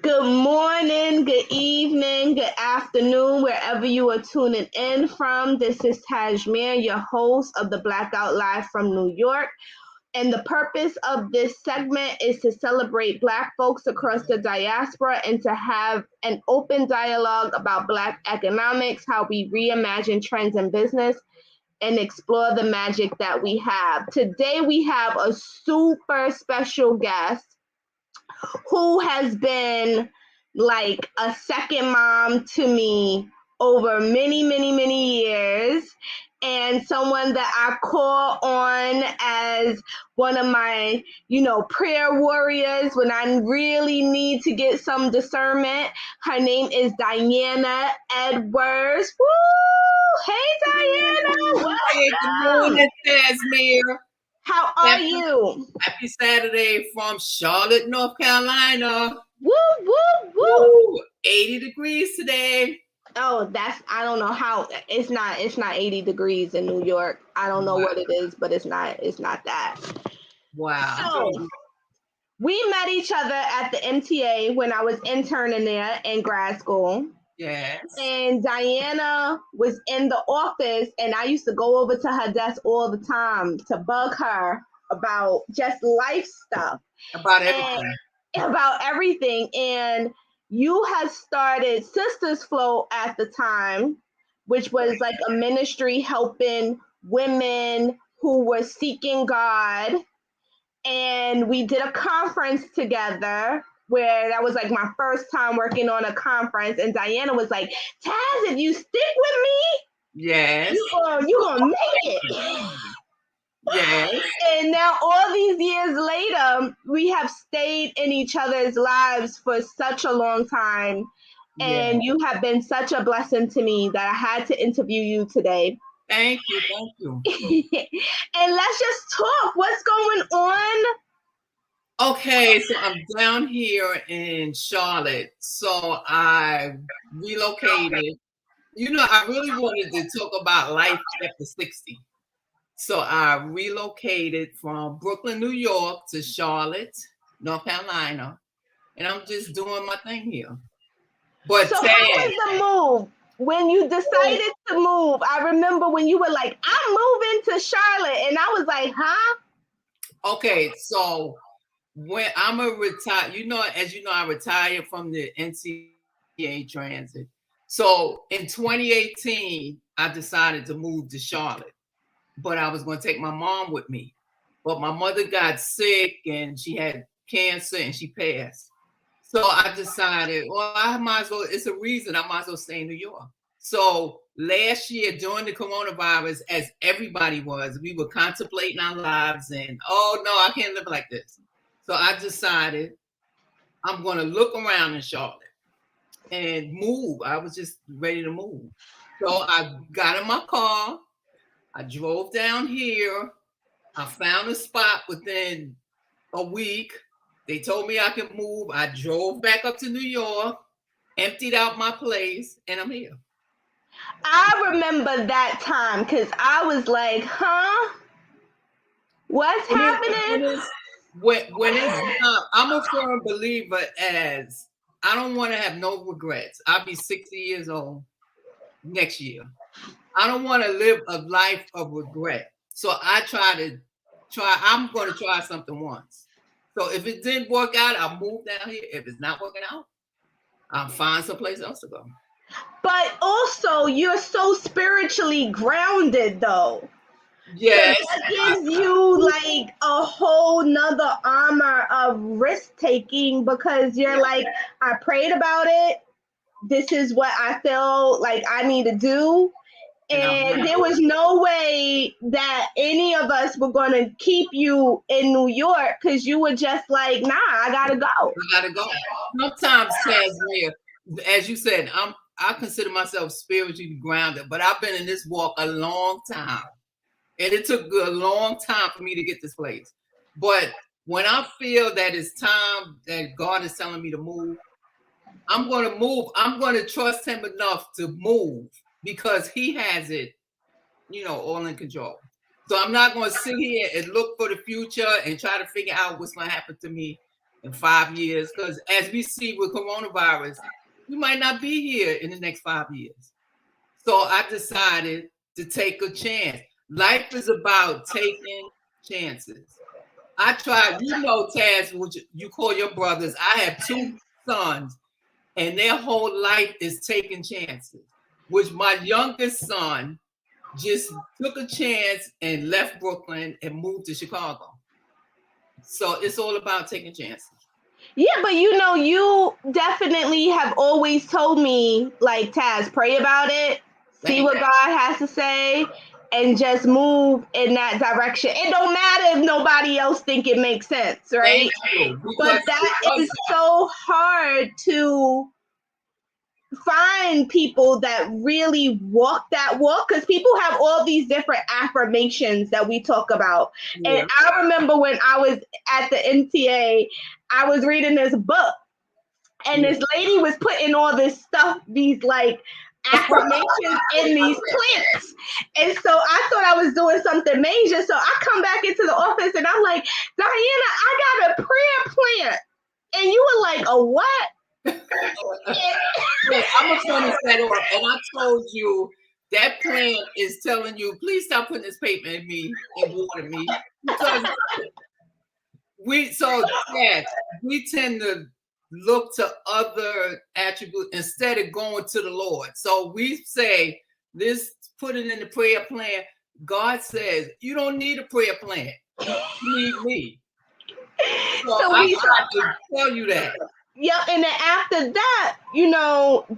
Good morning, good evening, good afternoon, wherever you are tuning in from. This is Tasemere, your host of the Blackout Live from New York. And the purpose of this segment is to celebrate Black folks across the diaspora and to have an open dialogue about Black economics, how we reimagine trends in business, and explore the magic that we have. Today, we have a super special guest who has been like a second mom to me over many, many, many years, and someone that I call on as one of my, prayer warriors when I really need to get some discernment. Her name is Diana Edwards. Woo! Hey, Diana! Hey, good morning, Tasemere. How are you? Happy Saturday from Charlotte, North Carolina. Woo, woo, woo! Woo, 80 degrees today. Oh, I don't know how. It's not 80 degrees in New York. I don't know what it is, but it's not that. Wow. So we met each other at the MTA when I was interning there in grad school. Yes. And Diana was in the office, and I used to go over to her desk all the time to bug her about just life stuff. About everything. And you had started Sisters Flow at the time, which was like a ministry helping women who were seeking God. And we did a conference together where that was like my first time working on a conference. And Diana was like, Taz, if you stick with me, yes, you're gonna make it. Yes. And now all these years later, we have stayed in each other's lives for such a long time. And you have been such a blessing to me that I had to interview you today. Thank you. And let's just talk. What's going on? Okay, so I'm down here in Charlotte. So I relocated. I really wanted to talk about life after 60. So I relocated from Brooklyn, New York to Charlotte, North Carolina, and I'm just doing my thing here. But so how was the move? When you decided to move, I remember when you were like, I'm moving to Charlotte, and I was like, huh? Okay, so when I'm a retire, as you know, I retired from the NCAA transit. So in 2018, I decided to move to Charlotte. But I was going to take my mom with me. But my mother got sick and she had cancer and she passed. So I decided, well, I might as well, it's a reason I might as well stay in New York. So last year during the coronavirus, as everybody was, we were contemplating our lives and, oh no, I can't live like this. So I decided I'm going to look around in Charlotte and move. I was just ready to move. So I got in my car. I drove down here. I found a spot within a week. They told me I could move. I drove back up to New York, emptied out my place, and I'm here. I remember that time because I was like, huh? What's happening? I'm a firm believer as I don't want to have no regrets. I'll be 60 years old next year. I don't want to live a life of regret. So I'm going to try something once. So if it didn't work out, I'll move down here. If it's not working out, I'll find someplace else to go. But also, you're so spiritually grounded, though. Yes. So that gives you like a whole nother armor of risk taking because you're like, I prayed about it. This is what I feel like I need to do. And there was no way that any of us were going to keep you in New York because you were just like, nah, I got to go. Sometimes, as you said, I consider myself spiritually grounded, but I've been in this walk a long time. And it took a long time for me to get this place. But when I feel that it's time that God is telling me to move, I'm going to move. I'm going to trust him enough to move because he has it, all in control. So I'm not going to sit here and look for the future and try to figure out what's going to happen to me in 5 years, because as we see with coronavirus, we might not be here in the next 5 years. So I decided to take a chance. Life is about taking chances. I tried, Taz, which you call your brothers. I have 2 sons, and their whole life is taking chances. Which my youngest son just took a chance and left Brooklyn and moved to Chicago. So it's all about taking chances. Yeah, but you definitely have always told me, like, Taz, pray about it, see what God has to say, and just move in that direction. It don't matter if nobody else think it makes sense, right? But that is so hard to find people that really walk that walk, because people have all these different affirmations that we talk about. Yeah. And I remember when I was at the NTA, I was reading this book, and this lady was putting all this stuff, these like affirmations in these plants. And so I thought I was doing something major. So I come back into the office and I'm like, Diana, I got a prayer plant. And you were like, a what? I'm a funny set off, and I told you that plant is telling you, please stop putting this paper in me and water me, because we tend to look to other attributes instead of going to the Lord. So we say this, put it in the prayer plan. God says you don't need a prayer plan. You need me. So I tried to tell you that. Yeah, and then after that,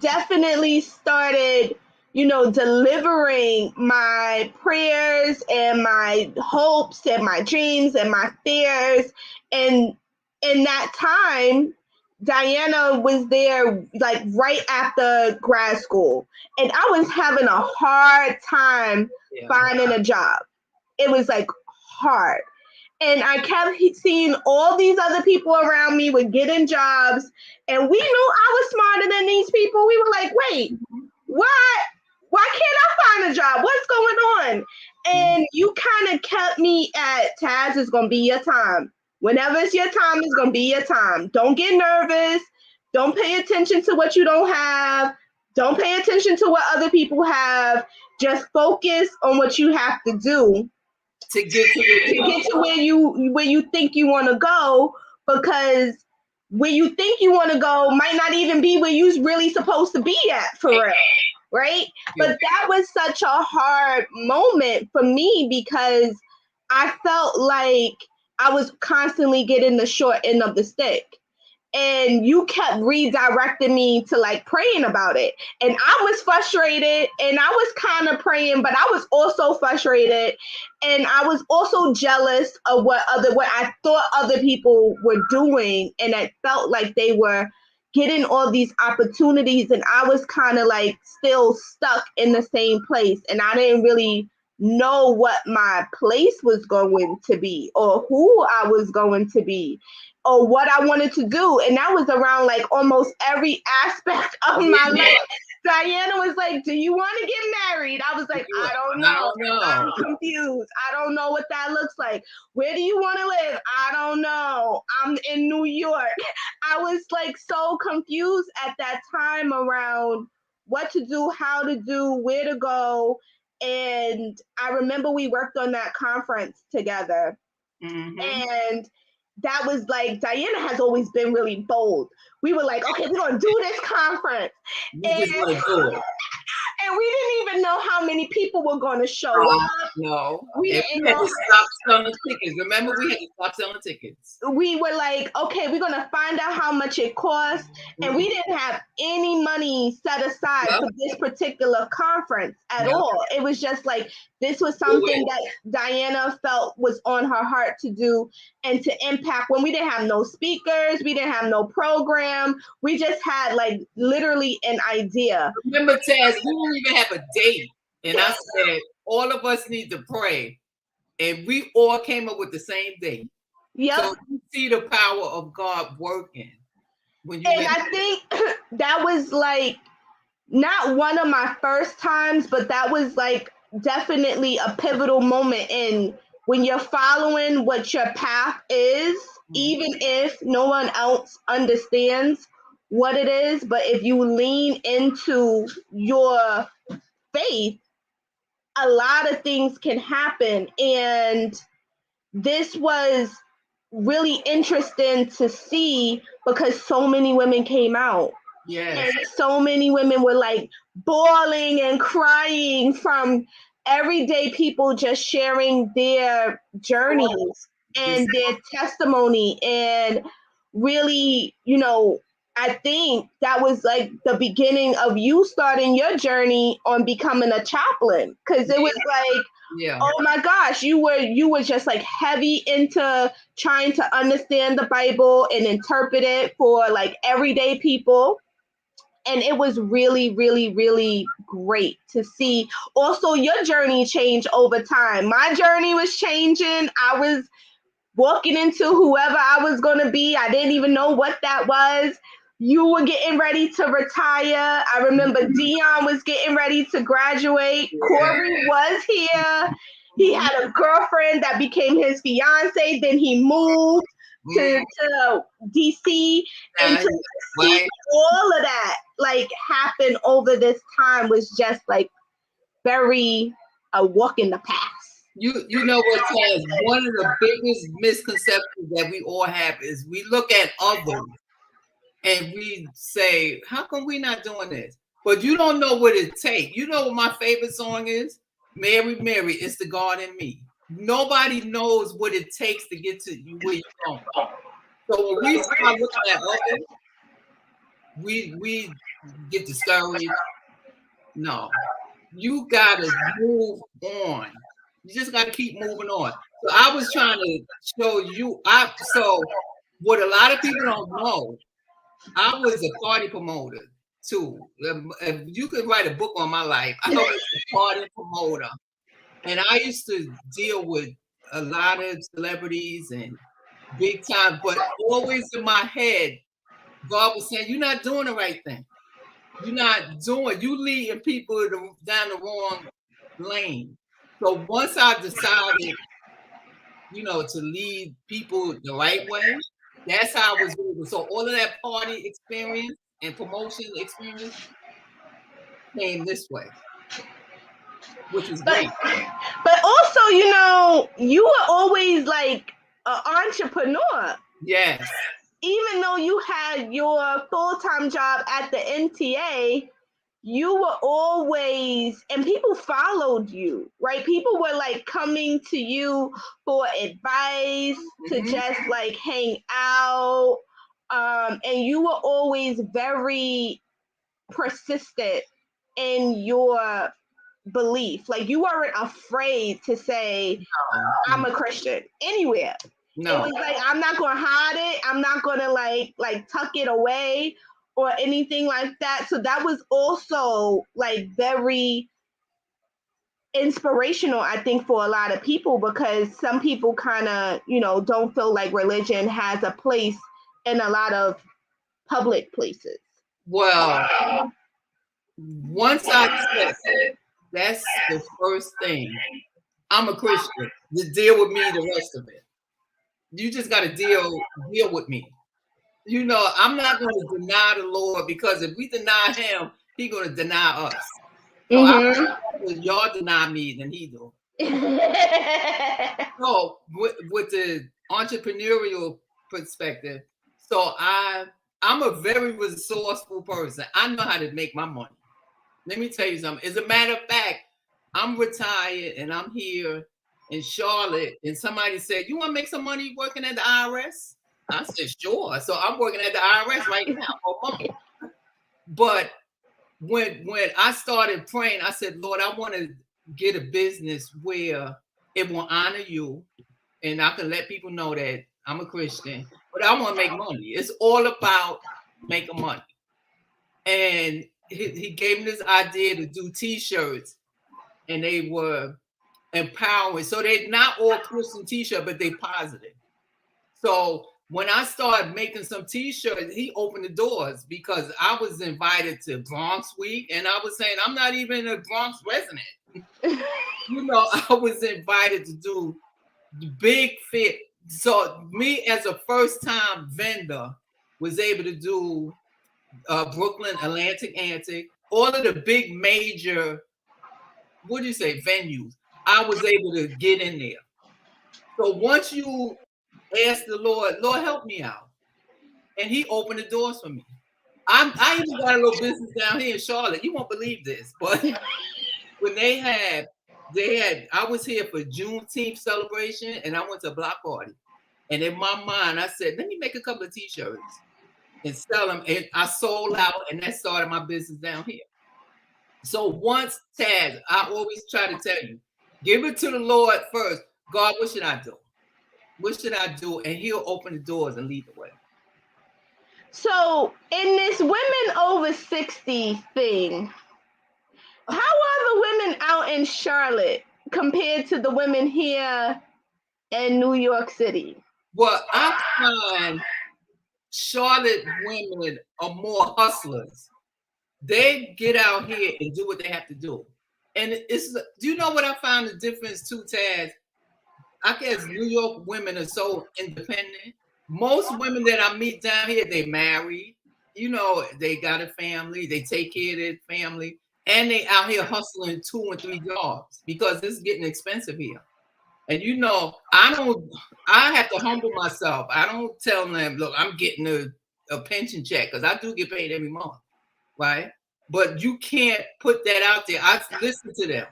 definitely started, delivering my prayers and my hopes and my dreams and my fears. And in that time, Diana was there like right after grad school. And I was having a hard time finding a job. It was like hard. And I kept seeing all these other people around me were getting jobs, and we knew I was smarter than these people. We were like, wait, why can't I find a job? What's going on? And you kind of kept me at, Taz, it's going to be your time. Whenever it's your time, it's going to be your time. Don't get nervous. Don't pay attention to what you don't have. Don't pay attention to what other people have. Just focus on what you have to do to get to where you think you want to go, because where you think you want to go might not even be where you're really supposed to be at, for real, right? But that was such a hard moment for me, because I felt like I was constantly getting the short end of the stick. And you kept redirecting me to like praying about it. And I was frustrated, and I was kind of praying, but I was also frustrated. And I was also jealous of what I thought other people were doing. And I felt like they were getting all these opportunities, and I was kind of like still stuck in the same place. And I didn't really know what my place was going to be, or who I was going to be, or what I wanted to do. And that was around like almost every aspect of my life. Diana was like, do you want to get married? I was like, I don't know. I'm confused. I don't know what that looks like. Where do you want to live? I don't know. I'm in New York. I was like so confused at that time around what to do, how to do, where to go. And I remember we worked on that conference together. Mm-hmm. And that was like, Diana has always been really bold. We were like, okay, we're going to do this conference. And we didn't even know how many people were going to show up. No. We had to stop selling tickets. Remember, we had to stop selling tickets. We were like, okay, we're going to find out how much it costs. And we didn't have any money set aside for this particular conference at all. It was just like, this was something that Diana felt was on her heart to do and to impact, when we didn't have no speakers, we didn't have no program. We just had like literally an idea. Remember, Taz, we didn't even have a date. And I said, all of us need to pray. And we all came up with the same date. Yep. So you see the power of God working. I think that was like not one of my first times, but that was like definitely a pivotal moment in when you're following what your path is even if no one else understands what it is. But if you lean into your faith, a lot of things can happen. And this was really interesting to see because so many women came out. Yes. And so many women were like bawling and crying from everyday people just sharing their journeys and their testimony. And really, I think that was like the beginning of you starting your journey on becoming a chaplain, because it was like, oh my gosh, you were just like heavy into trying to understand the Bible and interpret it for like everyday people. And it was really, really, really great to see also your journey change over time. My journey was changing. I was walking into whoever I was going to be. I didn't even know what that was. You were getting ready to retire. I remember Dion was getting ready to graduate. Corey was here. He had a girlfriend that became his fiance. Then he moved to DC, and to see all of that like happen over this time was just like very a walk in the past. You know what, Taz? One of the biggest misconceptions that we all have is we look at others and we say, how come we not doing this? But you don't know what it takes. You know what my favorite song is? Mary, Mary, it's the God in me. Nobody knows what it takes to get to you where you're going. So when we start looking at others, we get discouraged. No, you gotta move on. You just gotta keep moving on. So I was trying to show you. So what a lot of people don't know, I was a party promoter too. If you could write a book on my life, I was a party promoter, and I used to deal with a lot of celebrities and big time. But always in my head, God was saying, "You're not doing the right thing. You're not doing. You leading people down the wrong lane." So once I decided, to lead people the right way, that's how I was doing. So all of that party experience and promotion experience came this way, which is great. But also, you were always like an entrepreneur. Yes. Even though you had your full-time job at the NTA, you were always, and people followed you, right? People were like coming to you for advice, to just like hang out. And you were always very persistent in your belief. Like you weren't afraid to say, I'm a Christian anywhere. No. It was like, I'm not going to hide it. I'm not going to like tuck it away or anything like that. So that was also like very inspirational, I think, for a lot of people, because some people kind of, don't feel like religion has a place in a lot of public places. Well, once I said that's the first thing. I'm a Christian. You deal with me the rest of it. You just got to deal with me. I'm not going to deny the Lord, because if we deny him, he's going to deny us. So y'all deny me, then he do. So with the entrepreneurial perspective, so I'm a very resourceful person. I know how to make my money. Let me tell you something. As a matter of fact, I'm retired and I'm here in Charlotte, and somebody said, "You want to make some money working at the IRS?" I said, "Sure." So I'm working at the IRS right now. But when I started praying, I said, "Lord, I want to get a business where it will honor you, and I can let people know that I'm a Christian, but I want to make money. It's all about making money." And he gave me this idea to do T-shirts, and they were empowering. So they're not all Christian T-shirts, but they positive. So when I started making some T-shirts, he opened the doors, because I was invited to Bronx Week, and I was saying, I'm not even a Bronx resident. I was invited to do the big fit So me as a first-time vendor was able to do Brooklyn, Atlantic Antic, all of the big major, what do you say, venues. I was able to get in there. So once you ask the Lord, Lord, help me out, and He opened the doors for me. I even got a little business down here in Charlotte. You won't believe this, but when I was here for Juneteenth celebration, and I went to a block party, and in my mind, I said, let me make a couple of T-shirts and sell them, and I sold out, and that started my business down here. So once, Taz, I always try to tell you, give it to the Lord first. God, what should I do? What should I do? And He'll open the doors and lead the way. So in this women over 60 thing, how are the women out in Charlotte compared to the women here in New York City? Well, I find Charlotte women are more hustlers. They get out here and do what they have to do. And do you know what I found the difference too, Taz? I guess New York women are so independent. Most women that I meet down here, they married, they got a family, they take care of their family, and they out here hustling 2 and 3 jobs because it's getting expensive here. And I have to humble myself. I don't tell them, look, I'm getting a pension check, because I do get paid every month, right? But you can't put that out there. I listen to them,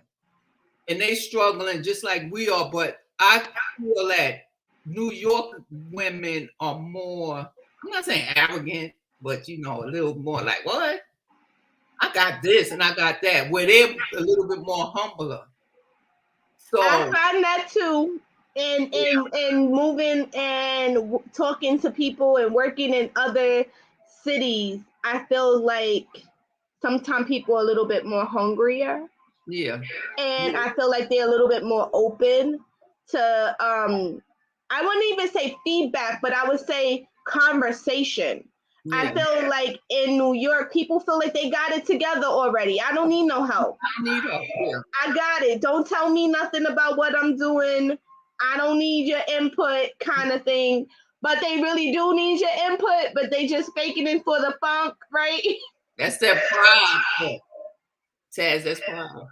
and they struggling just like we are, but I feel that New York women are more, I'm not saying arrogant, but a little more like, what? I got this and I got that, where they're a little bit more humbler. So I find that too. In moving and talking to people and working in other cities, I feel like sometimes people are a little bit more hungrier. Yeah. And I feel like they're a little bit more open to I wouldn't even say feedback, but I would say conversation. Yeah. I feel like in New York, people feel like they got it together already. I don't need no help. I need help. Yeah. I got it. Don't tell me nothing about what I'm doing. I don't need your input, kind of thing. But they really do need your input, but they just faking it for the funk, right? That's that pride. Taz, that's pride.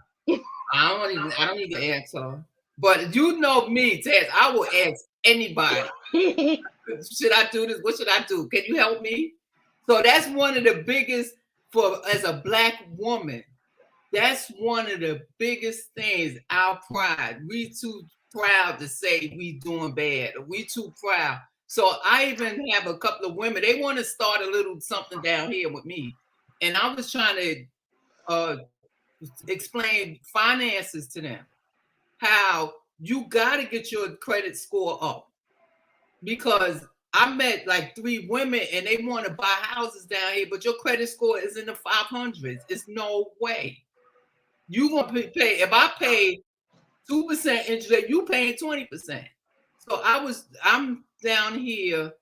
I don't need to answer. But you know me, Taz, I will ask anybody. Should I do this? What should I do? Can you help me? So that's one of the biggest, as a Black woman, that's one of the biggest things, our pride. We too proud to say we doing bad. We too proud. So I even have a couple of women, they want to start a little something down here with me. And I was trying to explain finances to them, how you got to get your credit score up, because I met like 3 women and they want to buy houses down here, but your credit score is in the 500s. It's no way. You gonna pay, if I pay 2% interest rate, you paying 20%. So I'm down here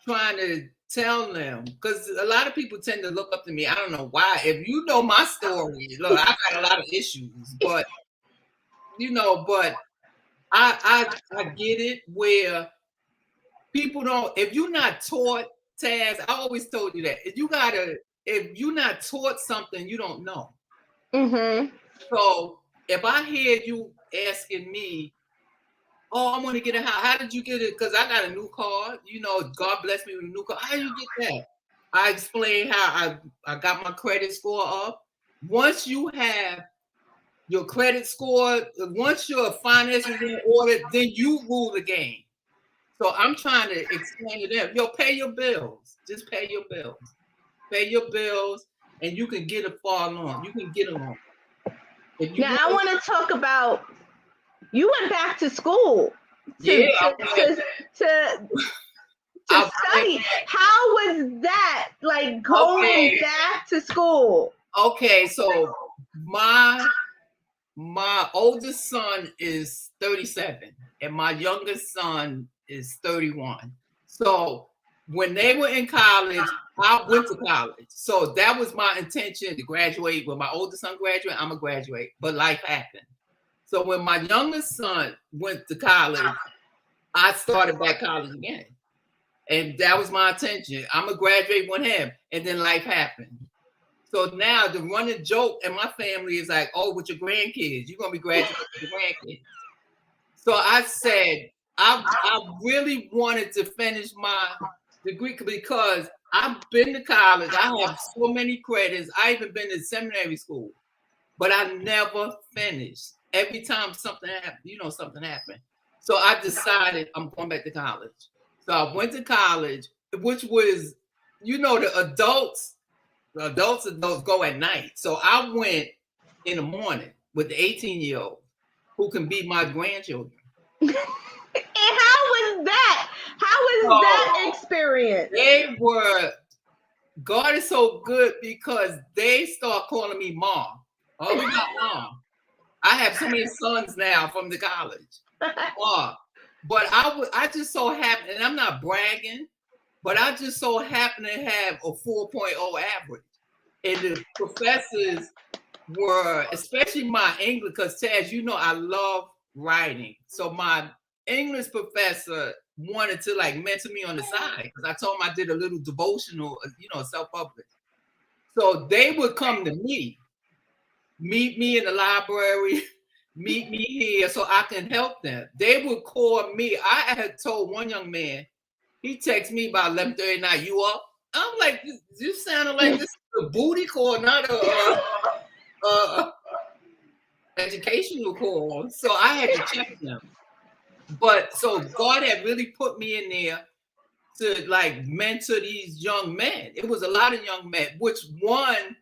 trying to tell them, because a lot of people tend to look up to me. I don't know why. If you know my story, look, I got a lot of issues, but but I get it, where people don't, if you're not taught, Taz, I always told you that. If you're not taught something, you don't know. Mm-hmm. So if I hear you asking me, oh, I want to get a house, how did you get it? Because I got a new car, God bless me with a new car. How do you get that? I explain how I got my credit score up. Once you have your credit score, once your finances in order, then you rule the game. So I'm trying to explain to them, pay your bills. Just pay your bills. Pay your bills, and you can get a far loan. You can get a loan. Now I want to talk about, you went back to school to study. How was that, like, going back to school? Okay, so my oldest son is 37 and my youngest son is 31. So when they were in college, I went to college. So that was my intention, to graduate. When my oldest son graduated, I'm gonna graduate. But life happened. So when my youngest son went to college, I started back college again. And that was my intention. I'm going to graduate with him. And then life happened. So now the running joke in my family is like, oh, with your grandkids, you're going to be graduating with your grandkids. So I said, I really wanted to finish my degree because I've been to college. I have so many credits. I even been to seminary school, but I never finished. Every time something happened, something happened. So I decided I'm going back to college. So I went to college, which was, the adults go at night. So I went in the morning with the 18-year-old who can be my grandchildren. And how was that? How was that experience? God is so good because they start calling me Mom. Oh, we got Mom. I have so many sons now from the college. But I just so happen, and I'm not bragging, but I just so happen to have a 4.0 average. And the professors were, especially my English, because Taz, I love writing. So my English professor wanted to mentor me on the side because I told him I did a little devotional, self-published. So they would come to me, meet me in the library, meet me here so I can help them. They would call me. I had told one young man, he texted me about 11:30 at night, you up? I'm like, this sounded like this is a booty call, not a educational call. So I had to check them. But so God had really put me in there to mentor these young men. It was a lot of young men, which one,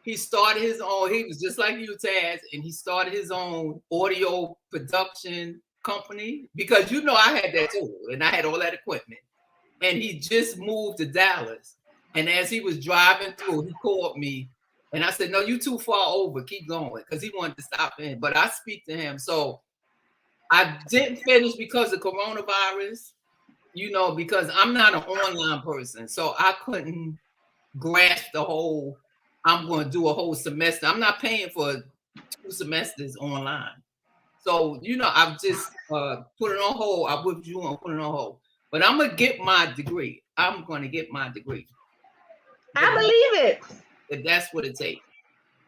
he started his own, he was just like you, Taz, and he started his own audio production company because I had that too, and I had all that equipment. And he just moved to Dallas. And as he was driving through, he called me and I said, no, you too far over, keep going, because he wanted to stop in. But I speak to him. So I didn't finish because of coronavirus, because I'm not an online person. So I couldn't grasp the whole, I'm going to do a whole semester. I'm not paying for 2 semesters online. So, I've just put it on hold. I withdrew and put it on hold. But I'm going to get my degree. I'm going to get my degree. I believe it. If that's what it takes.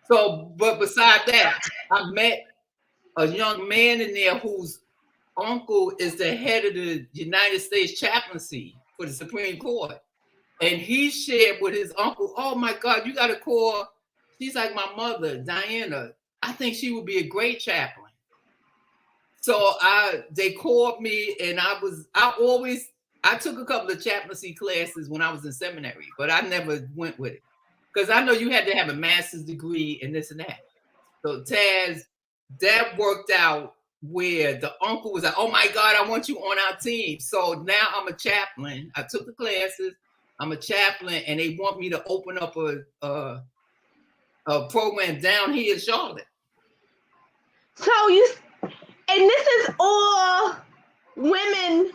So, but beside that, I met a young man in there whose uncle is the head of the United States chaplaincy for the Supreme Court. And he shared with his uncle, oh my God, you got to call. She's like my mother, Diana. I think she would be a great chaplain. So they called me and I took a couple of chaplaincy classes when I was in seminary, but I never went with it. Because I know you had to have a master's degree and this and that. So Taz, that worked out where the uncle was like, oh my God, I want you on our team. So now I'm a chaplain. I took the classes. I'm a chaplain, and they want me to open up a program down here in Charlotte. So and this is all women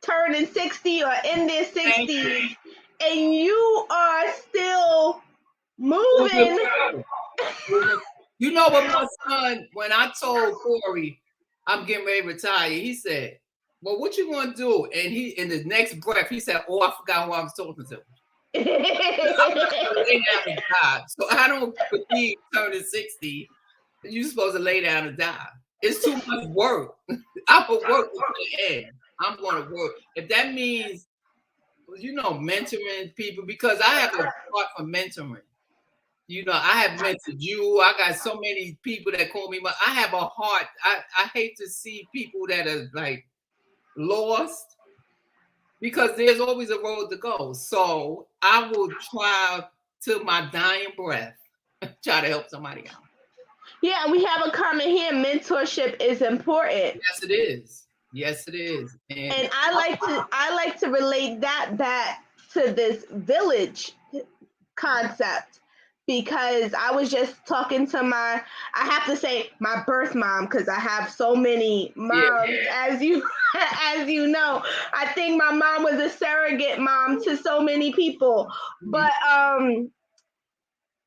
turning 60 or in their 60s, and you are still moving. You know what, my son, when I told Corey I'm getting ready to retire, he said, well, what you gonna do? And he, in the next breath, he said, oh, I forgot who I was talking to. So I don't believe turning 60, you're supposed to lay down and die. It's too much work. I will work to the end. I'm going to work. If that means, mentoring people, because I have a heart for mentoring. I have mentored you. I got so many people that call me, but I have a heart. I hate to see people that are lost, because there's always a road to go. So I will try to my dying breath, try to help somebody out. Yeah, we have a comment here. Mentorship is important. Yes, it is. Yes, it is. And I like to relate that back to this village concept, because I was just talking to I have to say my birth mom, because I have so many moms, as you know. I think my mom was a surrogate mom to so many people. But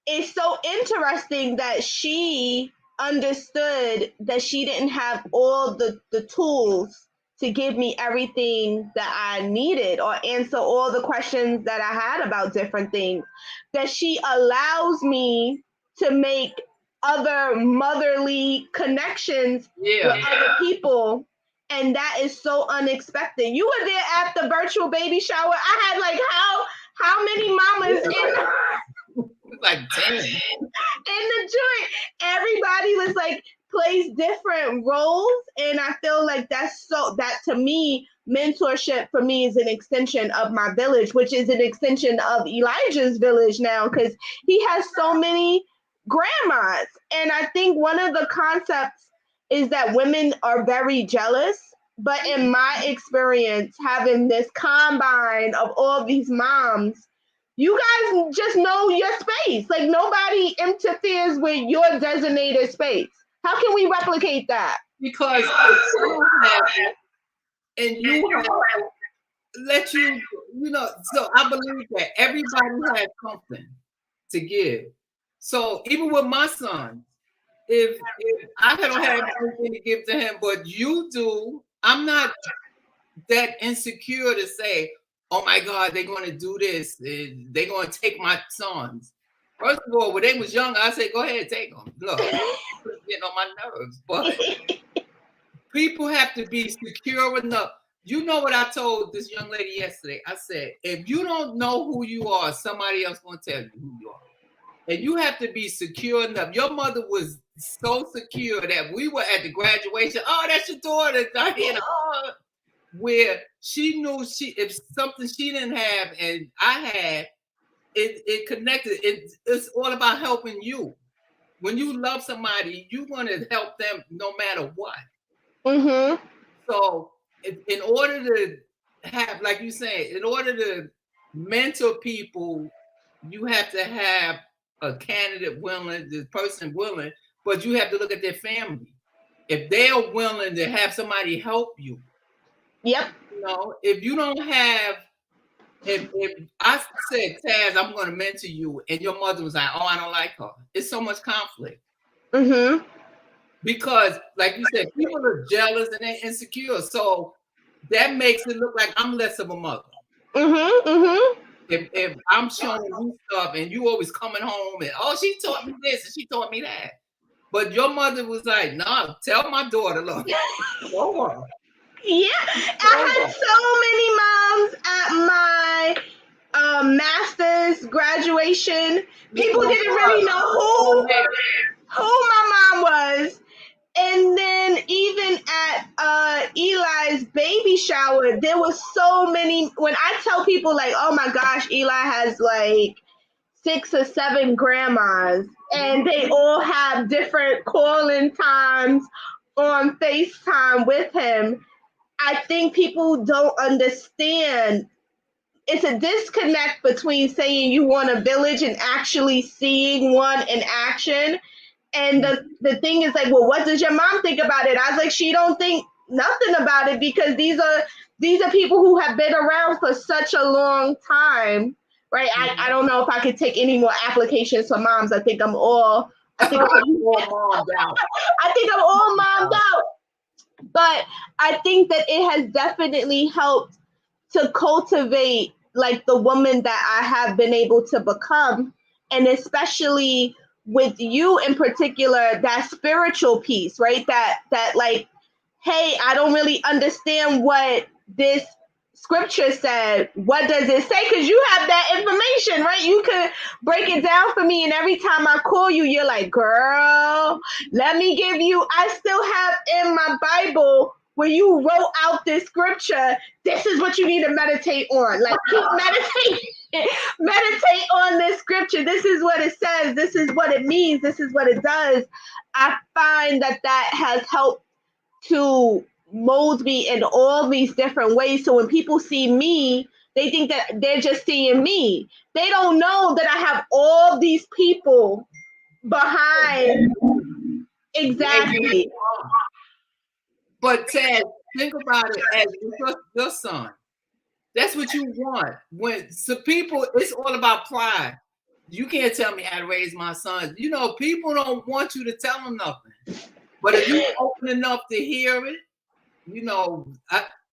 it's so interesting that she understood that she didn't have all the tools to give me everything that I needed or answer all the questions that I had about different things. That she allows me to make other motherly connections with other people. And that is so unexpected. You were there at the virtual baby shower. I had like how many mamas in like 10 in the joint? Everybody was like plays different roles, and I feel like that to me, mentorship for me is an extension of my village, which is an extension of Elijah's village now, because he has so many grandmas. And I think one of the concepts is that women are very jealous. But in my experience, having this combine of all these moms, you guys just know your space. Like nobody interferes with your designated space. How can we replicate that? Because you have it, and you have let you know. So I believe that everybody has something to give. So even with my son, if I don't have anything to give to him, but you do, I'm not that insecure to say, oh my God, they're going to do this. They're going to take my sons. First of all, when they was young, I said, go ahead, take them. Look, it's getting on my nerves. But people have to be secure enough. You know what I told this young lady yesterday? I said, if you don't know who you are, somebody else going to tell you who you are. And you have to be secure enough. Your mother was so secure that we were at the graduation. Oh, that's your daughter, Diana. Oh, where she knew if something she didn't have and I had, it connected. It's all about helping you. When you love somebody, you want to help them no matter what. Mm-hmm. So in order to have, like you say, in order to mentor people, you have to have a candidate willing, the person willing, but you have to look at their family. If they're willing to have somebody help you. Yep. You know, if you don't have, if I said, Taz, I'm going to mentor you, and your mother was like, oh, I don't like her. It's so much conflict. Mm-hmm. Because, like you said, people are jealous and they're insecure. So that makes it look like I'm less of a mother. Mm-hmm. Mm-hmm. If I'm showing you stuff and you always coming home and, oh, she taught me this and she taught me that. But your mother was like, no, tell my daughter, look, show her. Yeah, I had so many moms at my master's graduation. People didn't really know who my mom was. And then even at Eli's baby shower, there was so many. When I tell people like, oh my gosh, Eli has like 6 or 7 grandmas, and they all have different calling times on FaceTime with him. I think people don't understand. It's a disconnect between saying you want a village and actually seeing one in action. And the thing is like, well, what does your mom think about it? I was like, she don't think nothing about it, because these are people who have been around for such a long time, right? I don't know if I could take any more applications for moms. I think I'm all mommed out. I think I'm all mommed out. But I think that it has definitely helped to cultivate like the woman that I have been able to become, and especially with you in particular, that spiritual piece, right? That like, hey, I don't really understand what this scripture said. What does it say? Because you have that information, right? You could break it down for me, and every time I call you, you're like, girl, let me give you. I still have in my Bible where you wrote out this scripture. This is what you need to meditate on. Like, keep meditating. Meditate on this scripture. This is what it says. This is what it means. This is what it does. I find that has helped to mold me in all these different ways. So when people see me, they think that they're just seeing me. They don't know that I have all these people behind. Exactly. But Ted, think about it as your son. That's what you want. When some people, it's all about pride. You can't tell me how to raise my sons. You know, people don't want you to tell them nothing. But if you're open enough to hear it, you know,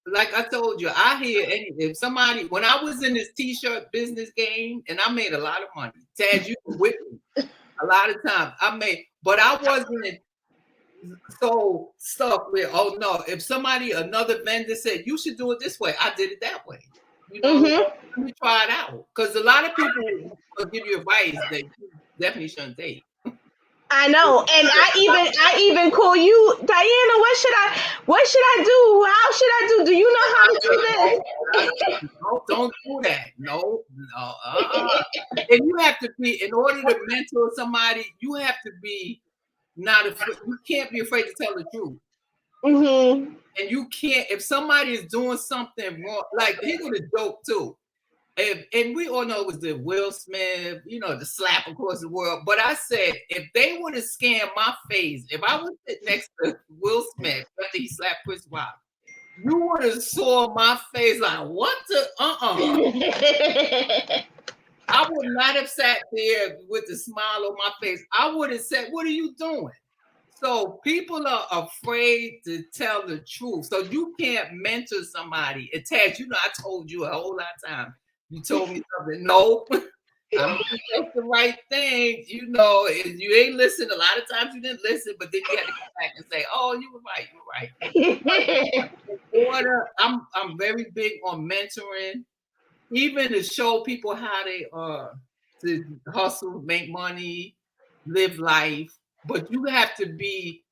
like I told you, I hear if somebody, when I was in this t-shirt business game and I made a lot of money, Taz, you were with me a lot of times I made, but I wasn't so stuck with, oh no, if another vendor said, you should do it this way, I did it that way. You know, let me try it out. Because a lot of people will give you advice that you definitely shouldn't take. I know, and I even call you, Diana. What should I do? How should I do? Do you know how to do this? Don't do that. No. And you have to be, in order to mentor somebody, you have to be not afraid. You can't be afraid to tell the truth. And you can't, if somebody is doing something wrong, like here's the joke too. And we all know it was the Will Smith, you know, the slap across the world. But I said, if they would have scanned my face, if I was sitting next to Will Smith after he slapped Chris Rock, you would have saw my face like, what the, I would not have sat there with a smile on my face. I would have said, what are you doing? So people are afraid to tell the truth. So you can't mentor somebody. And Taz, you know, I told you a whole lot of times. You told me something. No, I'm doing the right thing. You know, you ain't listen. A lot of times you didn't listen, but then you had to come back and say, "Oh, you were right. You were right." Order. I'm very big on mentoring, even to show people how they to hustle, make money, live life. But you have to be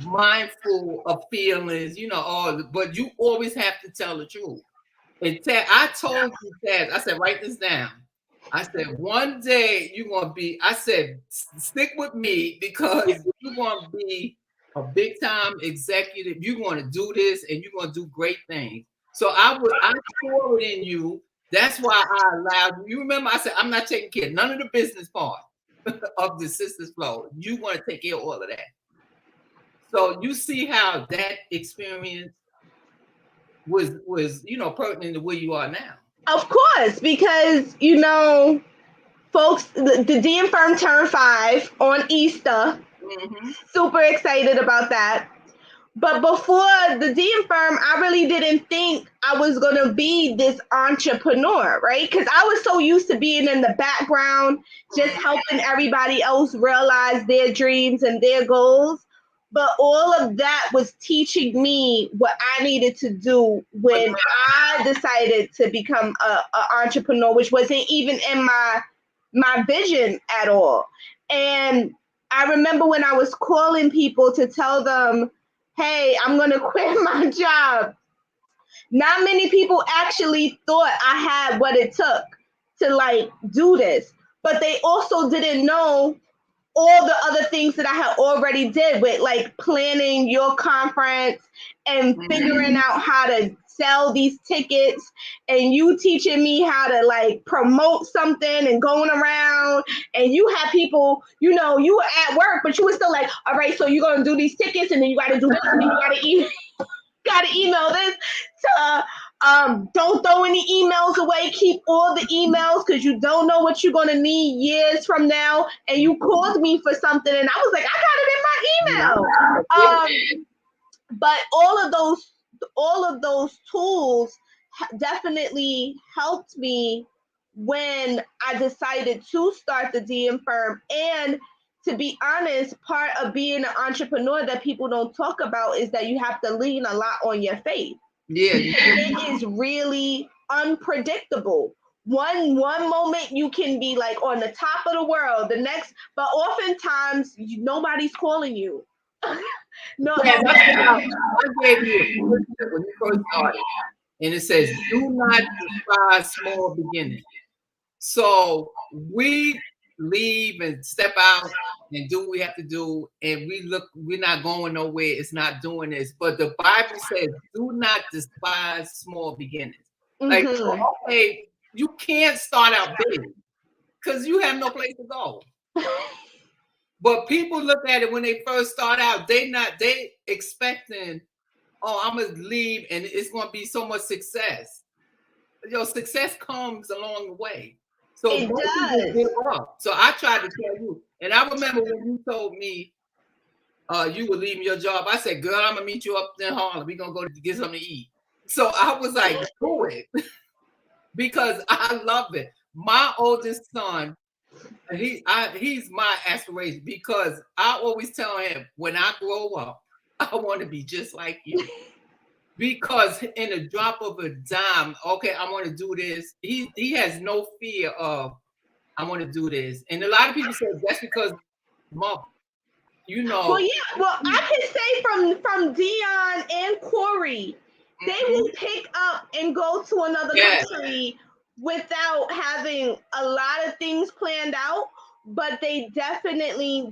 mindful of feelings, you know, but you always have to tell the truth. And Ted, I told you, Ted, I said, write this down. I said, one day you're going to be, I said, stick with me because you're going to be a big time executive. You're going to do this and you're going to do great things. So I saw it in you. That's why I allowed you. You remember I said, I'm not taking care of none of the business part of the Sisters Flow. You want to take care of all of that. So you see how that experience was you know, pertinent to where you are now. Of course, because you know, folks, the DM firm turned 5 on Easter. Super excited about that. But before the DM firm, I really didn't think I was going to be this entrepreneur, right? Because I was so used to being in the background, just helping everybody else realize their dreams and their goals. But all of that was teaching me what I needed to do when I decided to become an entrepreneur, which wasn't even in my vision at all. And I remember when I was calling people to tell them, hey, I'm going to quit my job. Not many people actually thought I had what it took to like do this, but they also didn't know all the other things that I had already did with like planning your conference and figuring out how to sell these tickets and you teaching me how to like promote something and going around and you have people, you know, you were at work, but you were still like, all right, so you're going to do these tickets and then you got to do this and then you got to email this to don't throw any emails away. Keep all the emails because you don't know what you're gonna need years from now. And you called me for something, and I was like, I got it in my email. But all of those tools definitely helped me when I decided to start the DM firm. And to be honest, part of being an entrepreneur that people don't talk about is that you have to lean a lot on your faith. Yeah. It is really unpredictable. One moment you can be like on the top of the world, the next, but oftentimes nobody's calling you. No, I gave you when you first started, and it says, "Do not despise small beginnings." So we leave and step out and do what we have to do, and we're not going nowhere. It's not doing this, but the Bible says, "Do not despise small beginnings." Like, okay, you can't start out big because you have no place to go. But people look at it when they first start out, they expecting, oh, I'm gonna leave and it's gonna be so much success. Success comes along the way. So it does. So I tried to tell you, and I remember when you told me you were leaving your job. I said, girl, I'm gonna meet you up in Harlem. We're gonna go to get something to eat. So I was like, do it. Because I love it. My oldest son, he's my aspiration, because I always tell him, when I grow up, I want to be just like you. Because in a drop of a dime, okay, I want to do this. He has no fear of, I want to do this. And a lot of people say that's because mom, you know. Well, yeah. Well, I can say from Dion and Corey, they will pick up and go to another country without having a lot of things planned out, but they definitely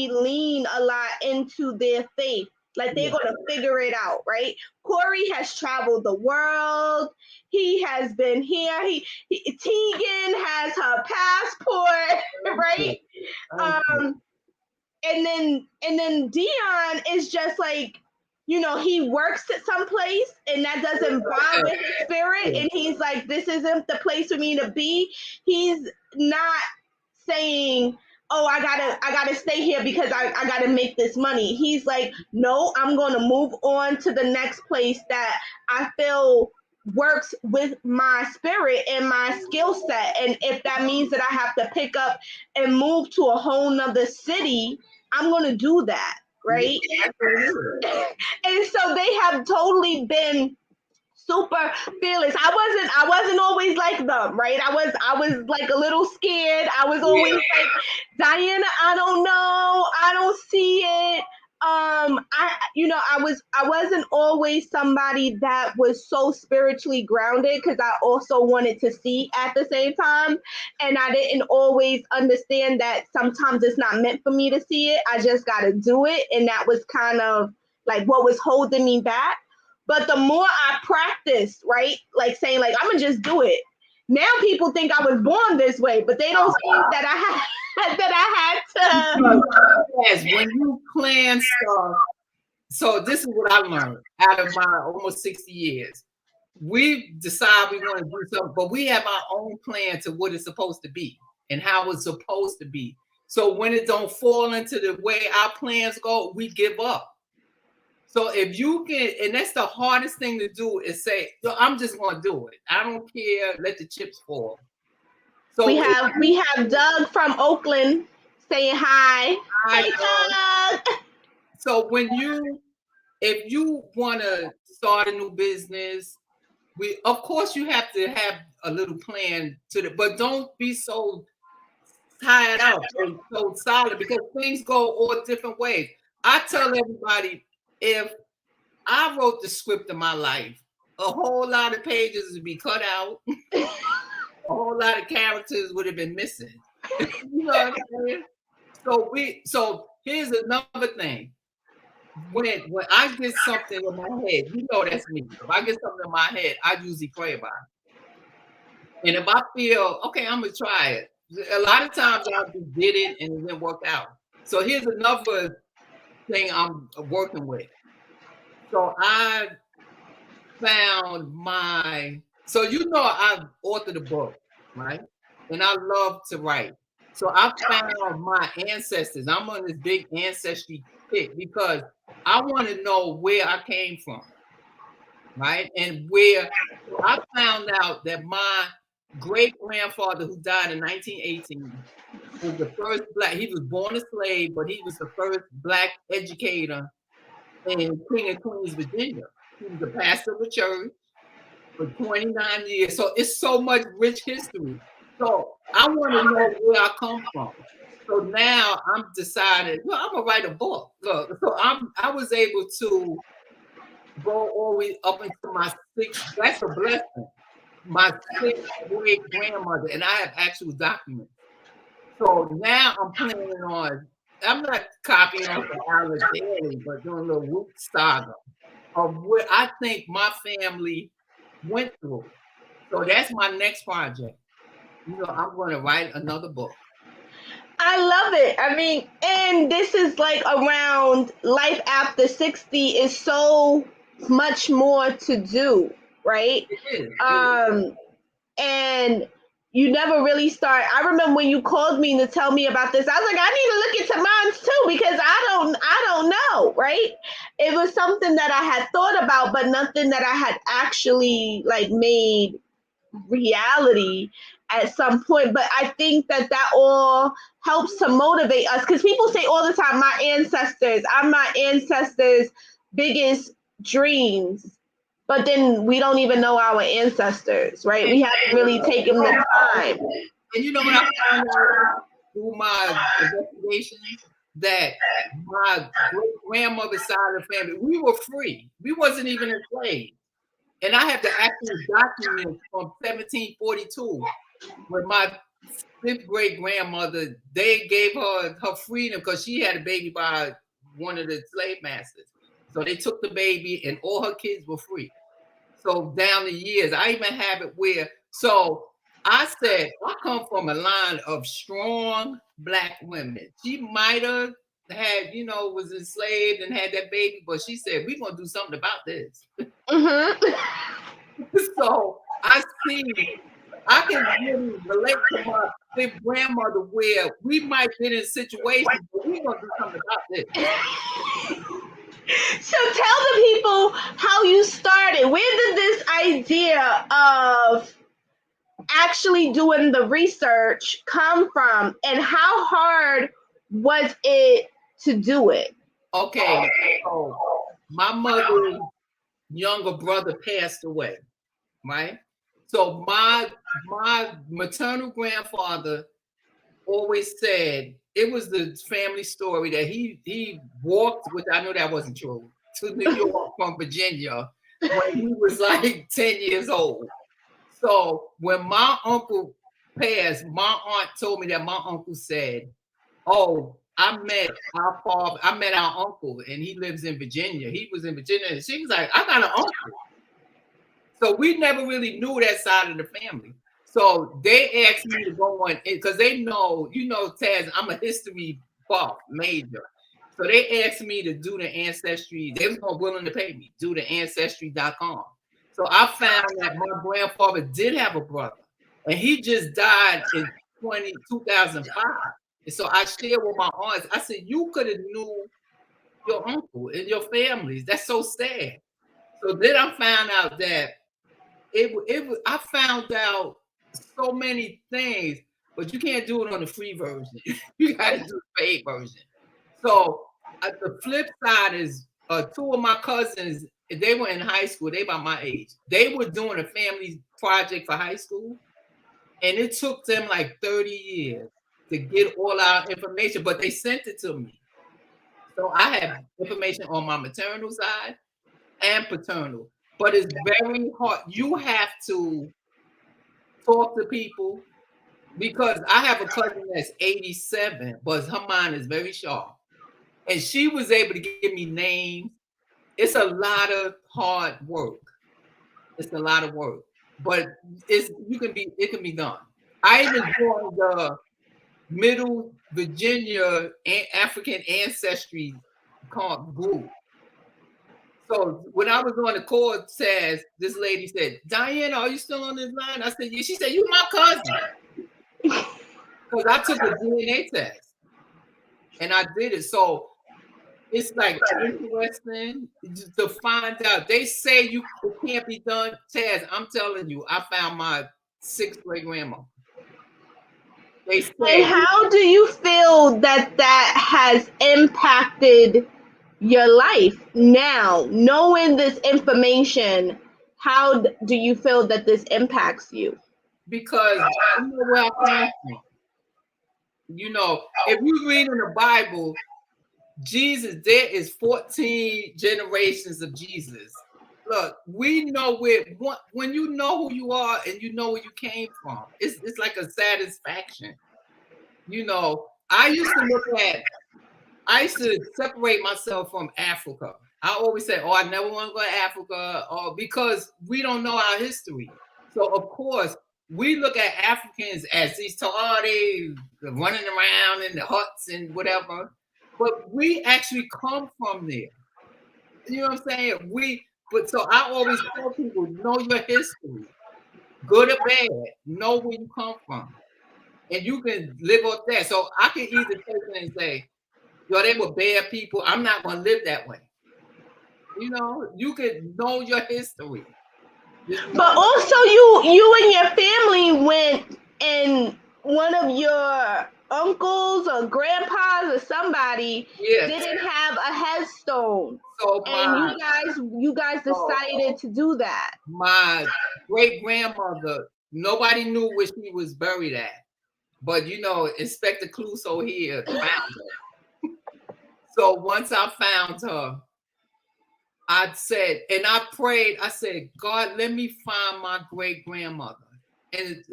lean a lot into their faith. Like they're gonna figure it out, right? Corey has traveled the world. He has been here. Tegan has her passport, right? And then Dion is just like, you know, he works at some place and that doesn't bother his spirit, and he's like, this isn't the place for me to be. He's not saying, oh, I gotta stay here because I gotta make this money. He's like, no, I'm gonna move on to the next place that I feel works with my spirit and my skill set. And if that means that I have to pick up and move to a whole nother city, I'm gonna do that, right? And so they have totally been super fearless. I wasn't always like them, right? I was like a little scared. I was always like, Diana, I don't know, I don't see it. I wasn't always somebody that was so spiritually grounded, because I also wanted to see at the same time, and I didn't always understand that sometimes it's not meant for me to see it. I just got to do it, and that was kind of like what was holding me back. But the more I practiced, right, like saying like, I'm gonna just do it. Now people think I was born this way, but they don't think that I had to. Yes, when you plan stuff. So this is what I learned out of my almost 60 years. We decide we want to do something, but we have our own plan to what it's supposed to be and how it's supposed to be. So when it don't fall into the way our plans go, we give up. So if you can, and that's the hardest thing to do, is say, I'm just going to do it. I don't care. Let the chips fall. So we have Doug from Oakland saying hi. Hi, Doug. So if you want to start a new business, of course you have to have a little plan but don't be so tired out and so solid, because things go all different ways. I tell everybody, if I wrote the script of my life, a whole lot of pages would be cut out. A whole lot of characters would have been missing. You know what I'm saying? So here's another thing. When I get something in my head, you know that's me. If I get something in my head, I usually pray about it. And if I feel, okay, I'm going to try it. A lot of times I just did it and it didn't work out. So here's another thing I'm working with. So I found so I've authored a book, right? And I love to write. So I found my ancestors. I'm on this big ancestry kick because I want to know where I came from, right? And I found out that my great-grandfather, who died in 1918, was the first he was born a slave, but he was the first Black educator in King and Queens, Virginia. He was the pastor of a church for 29 years. So it's so much rich history. So I want to know where I come from. So now I'm decided, I'm gonna write a book. Look, so I was able to go all the way up into my sixth. That's a blessing. My sixth great grandmother, and I have actual documents. So now I'm planning on. I'm not copying off the Allegheny, but doing a little root saga of what I think my family went through. So that's my next project. I'm going to write another book. I love it. I mean, and this is like around life after 60 is so much more to do, right? It is. And you never really start. I remember when you called me to tell me about this, I was like, I need to look into mine too, because I don't know, right? It was something that I had thought about, but nothing that I had actually like made reality at some point. But I think that that all helps to motivate us, because people say all the time, I'm my ancestors' biggest dreams. But then we don't even know our ancestors, right? We haven't really taken the time. And you know what I found out through my investigations? That my great grandmother's side of the family, we were free. We wasn't even enslaved. And I have the actual document from 1742 when my fifth great grandmother, they gave her her freedom because she had a baby by one of the slave masters. So they took the baby and all her kids were free. So down the years, I even have it where, so I said, I come from a line of strong Black women. She might have had, you know, was enslaved and had that baby, but she said, we're going to do something about this. So I see, I can really relate to my big grandmother where we might be in situations, but we're going to do something about this. So tell the people how you started. Where did this idea of actually doing the research come from, and how hard was it to do it? Okay, so my mother's younger brother passed away, right? So my maternal grandfather always said it was the family story that he walked, which I know that wasn't true, to New York from Virginia when he was like 10 years old. So when my uncle passed, my aunt told me that my uncle said, "Oh, I met our uncle, and he lives in Virginia. He was in Virginia." And she was like, "I got an uncle." So we never really knew that side of the family. So they asked me to go on because they know, you know, Taz, I'm a history buff major. So they asked me to do the ancestry. They was willing to pay me, do the ancestry.com. So I found that my grandfather did have a brother, and he just died in 2005. And so I shared with my aunts. I said, you could have knew your uncle and your families. That's so sad. So then I found out that I found out so many things, but you can't do it on the free version. You got to do the paid version. So the flip side is two of my cousins, they were in high school, they about my age. They were doing a family project for high school, and it took them like 30 years to get all our information, but they sent it to me. So I have information on my maternal side and paternal, but it's very hard. You have to talk to people because I have a cousin that's 87, but her mind is very sharp. And she was able to give me names. It's a lot of hard work. It's a lot of work, but it can be done. I even joined the Middle Virginia African Ancestry group. So when I was on the call, says this lady said, "Diana, are you still on this line?" I said, "Yeah." She said, "You my cousin," because I took a DNA test and I did it. So it's like interesting to find out. They say it can't be done. Taz, I'm telling you, I found my sixth great grandma. They And say how do you feel that that has impacted your life now, knowing this information? How do you feel that this impacts you? because you know where I came from. You know, if you read in the Bible, Jesus, there is 14 generations of Jesus. Look, we know when you know who you are and you know where you came from, it's like a satisfaction. You know, I used to separate myself from Africa. I always say, "Oh, I never want to go to Africa," or because we don't know our history. So of course, we look at Africans as these they running around in the huts and whatever. But we actually come from there. You know what I'm saying? But so I always tell people, know your history. good or bad, know where you come from. And you can live off that. So I can either take it and say, yo, they were bad people. I'm not going to live that way. You know, you can know your history. Just But know. also, you and your family went, and one of your uncles or grandpas or somebody Yes. didn't have a headstone, So and you guys decided to do that. my great grandmother, nobody knew where she was buried at. But you know, Inspector Clouseau here found her. So once I found her, I said, and I prayed, I said, God, let me find my great grandmother. And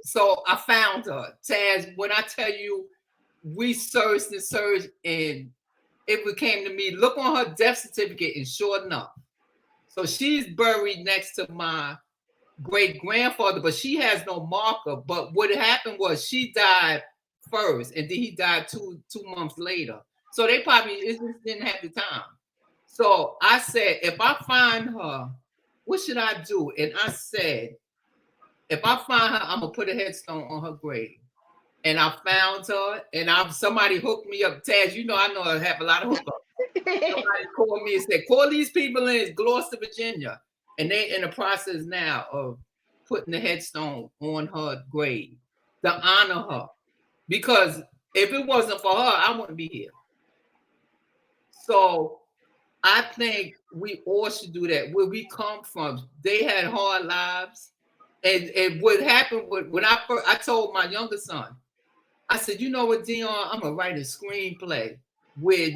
so I found her. Taz, when I tell you, we searched and searched, and it came to me, look on her death certificate, and sure enough. So she's buried next to my great grandfather, but she has no marker. But what happened was she died first, and then he died two months later. So they probably just didn't have the time. So I said, if I find her, what should I do? And I said, if I find her, I'm gonna put a headstone on her grave. And I found her, and somebody hooked me up. Taz, you know I have a lot of hookups. Somebody called me and said, call these people in Gloucester, Virginia. And they in the process now of putting the headstone on her grave to honor her. Because if it wasn't for her, I wouldn't be here. So I think we all should do that. Where we come from, they had hard lives. And what happened when I told my younger son, I said, you know what, Dion, I'm gonna write a screenplay with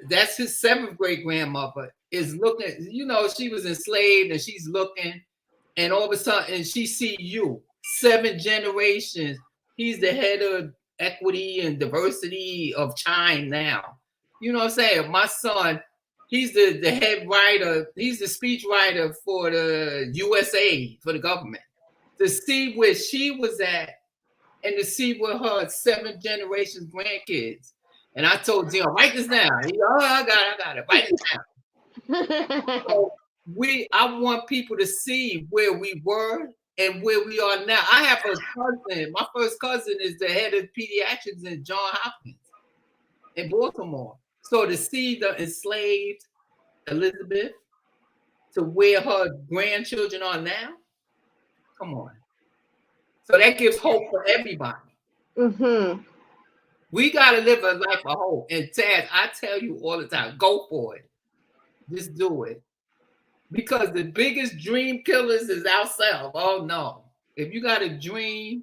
that's his seventh great grandmother is looking, you know, she was enslaved and she's looking, and all of a sudden she see you, 7 generations. He's the head of equity and diversity of China now. You know what I'm saying? My son, he's the head writer, he's the speech writer for the USA, for the government. To see where she was at and to see where her 7 generations grandkids. And I told Dion, write this down. He, oh, I got it. Write it down. So I want people to see where we were and where we are now. I have a cousin. My first cousin is the head of pediatrics in Johns Hopkins in Baltimore. So to see the enslaved Elizabeth to where her grandchildren are now, come on. So that gives hope for everybody. Mm-hmm. We got to live a life of hope. And Taz, I tell you all the time, go for it. Just do it. Because the biggest dream killers is ourselves. Oh, no. If you got a dream,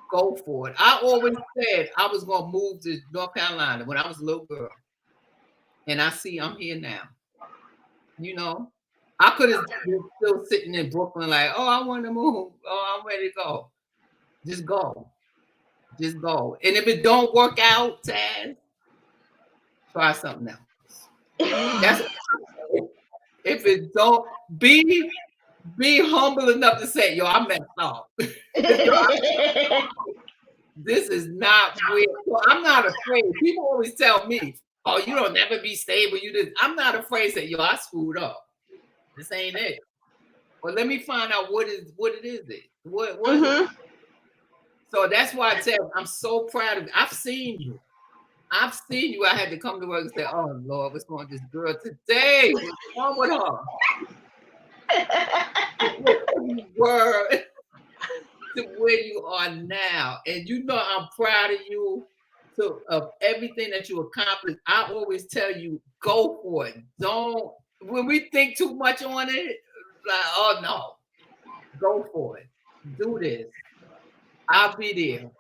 go for it. I always said I was going to move to North Carolina when I was a little girl. And I see I'm here now. You know, I could have been still sitting in Brooklyn like, oh, I want to move. Oh, I'm ready to go. Just go. Just go. And if it don't work out, Taz, try something else. That's if it don't be humble enough to say, yo, I messed up. This is not where I'm not afraid. People always tell me, oh, you don't never be stable. I'm not afraid to say, yo, I screwed up. This ain't it. Well, let me find out what it is. What is it? So that's why I tell you, I'm so proud of you. I've seen you. I had to come to work and say, oh, Lord, what's going on with this girl today? What's wrong with her? Where you were to where you are now. And you know I'm proud of you of everything that you accomplished. I always tell you, go for it. Don't, when we think too much on it, like, oh, no. Go for it. Do this. I'll be there.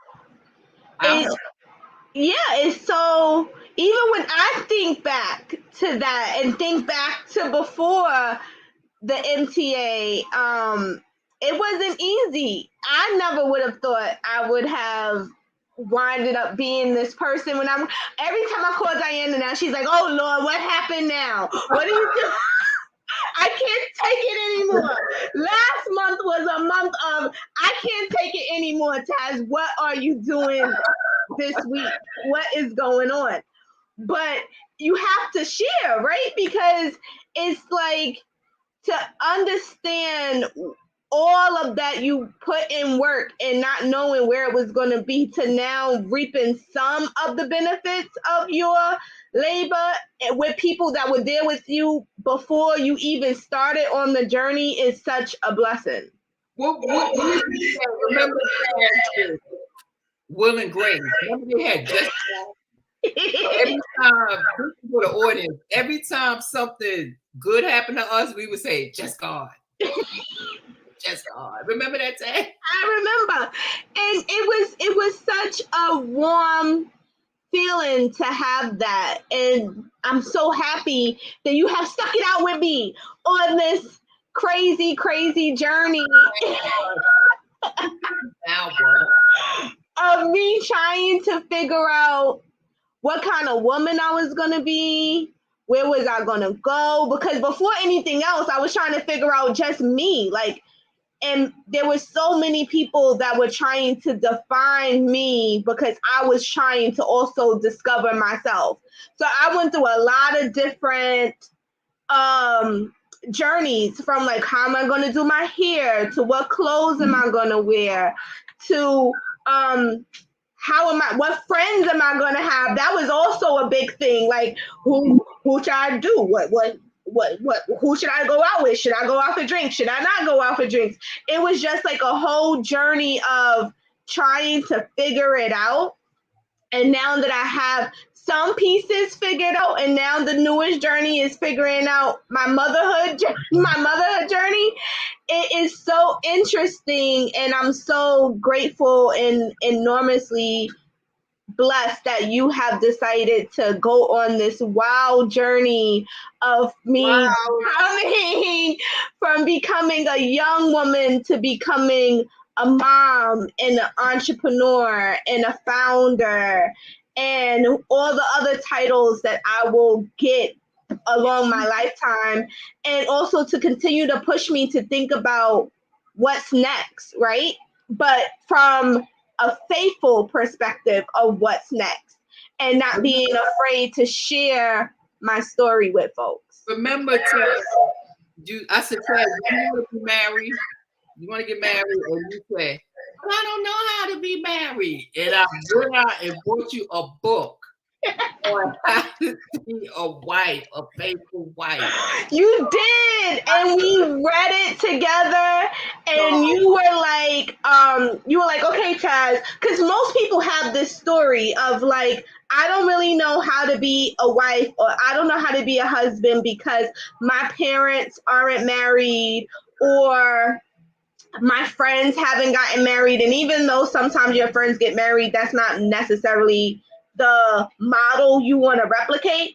It's so, even when I think back to that and think back to before the MTA, it wasn't easy. I never would have thought I would have winded up being this person. Every time I call Diana now, she's like, oh Lord, what happened now? What are you doing? I can't take it anymore. Last month was a month of, I can't take it anymore, Taz. What are you doing this week? What is going on? But you have to share, right? Because it's like, to understand all of that you put in work and not knowing where it was going to be to now reaping some of the benefits of your labor with people that were there with you before you even started on the journey is such a blessing. Remember Will and Grace? Remember they had just every time for the audience, every time something good happened to us, we would say, "Just God." Just God. Remember that day? I remember. And it was such a warm feeling to have that. And I'm so happy that you have stuck it out with me on this crazy, crazy journey of me trying to figure out what kind of woman I was going to be. Where was I going to go? Because before anything else, I was trying to figure out just me. Like, and there were so many people that were trying to define me because I was trying to also discover myself. So I went through a lot of different journeys, from like, how am I going to do my hair, to what clothes am I going to wear, to what friends am I going to have? That was also a big thing. Like, who should I do? Who should I go out with? Should I go out for drinks? Should I not go out for drinks? It was just like a whole journey of trying to figure it out. And now that I have some pieces figured out, and now the newest journey is figuring out my motherhood journey. It is so interesting, and I'm so grateful and enormously blessed that you have decided to go on this wild journey of me coming from becoming a young woman to becoming a mom and an entrepreneur and a founder and all the other titles that I will get along my lifetime, and also to continue to push me to think about what's next, right? But from a faithful perspective of what's next, and not being afraid to share my story with folks. Remember, I said, you want to be married? You want to get married? And you say, I don't know how to be married. And I went out and bought you a book on how to be a wife, a faithful wife. You did, and we read it together. And you were like, okay, Taz, because most people have this story of like, I don't really know how to be a wife, or I don't know how to be a husband because my parents aren't married, or my friends haven't gotten married. And even though sometimes your friends get married, that's not necessarily the model you want to replicate.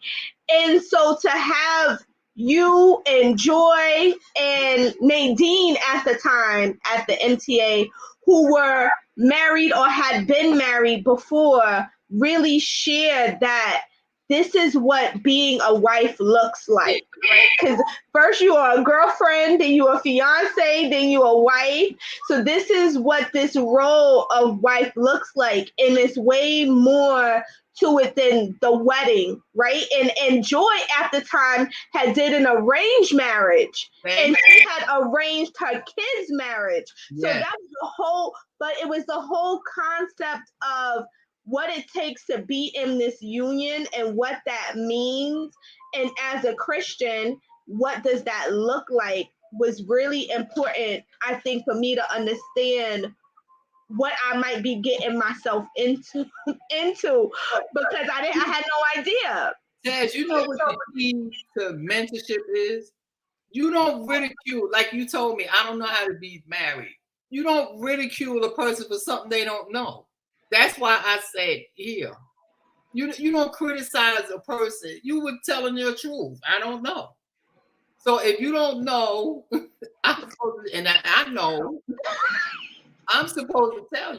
And so to have you and Joy and Nadine at the time at the MTA, who were married or had been married before, really shared that this is what being a wife looks like, right? Because first you are a girlfriend, then you are a fiance, then you are a wife. So this is what this role of wife looks like, and it's way more to it than the wedding, right? And Joy at the time had did an arranged marriage, and she had arranged her kids' marriage. So that was the whole, but it was the whole concept of what it takes to be in this union and what that means. And as a Christian, what does that look like was really important, I think, for me to understand what I might be getting myself into because I had no idea. Taz, you know what the key to mentorship is? You don't ridicule, like you told me, I don't know how to be married. You don't ridicule a person for something they don't know. That's why I said here. You don't criticize a person. You were telling your truth. I don't know. So if you don't know, I know, I'm supposed to tell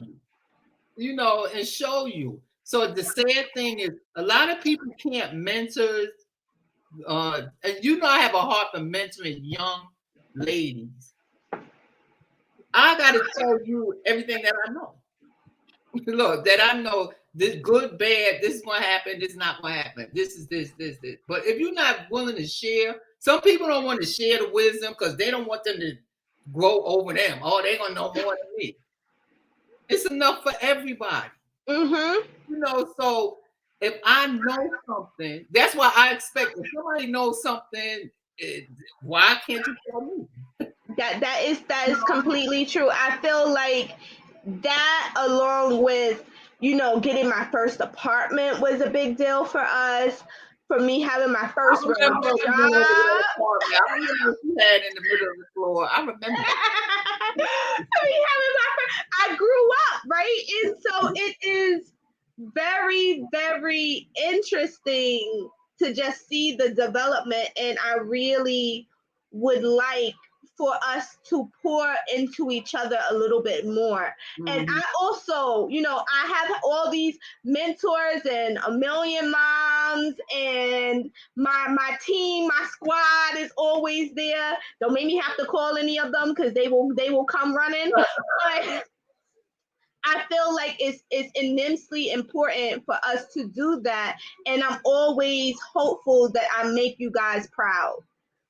you, and show you. So the sad thing is, a lot of people can't mentor. And I have a heart for mentoring young ladies. I got to tell you everything that I know. Look, that I know, this good, bad, this is going to happen, this is not going to happen. This is this. But if you're not willing to share, some people don't want to share the wisdom because they don't want them to grow over them. Oh, they're gonna know more than me. It's enough for everybody. Mm-hmm. You know, so if I know something, that's why I expect if somebody knows something, why can't you tell me? That is completely true. I feel like that, along with, getting my first apartment, was a big deal for us. For me having my I first real remember job. you in the apartment. I remember what you had in the middle of the floor. I remember that. I grew up, right? And so it is very, very interesting to just see the development. And I really would like for us to pour into each other a little bit more. And I also, I have all these mentors and a million moms, and my team, my squad is always there. Don't make me have to call any of them because they will come running. But I feel like it's immensely important for us to do that, and I'm always hopeful that I make you guys proud,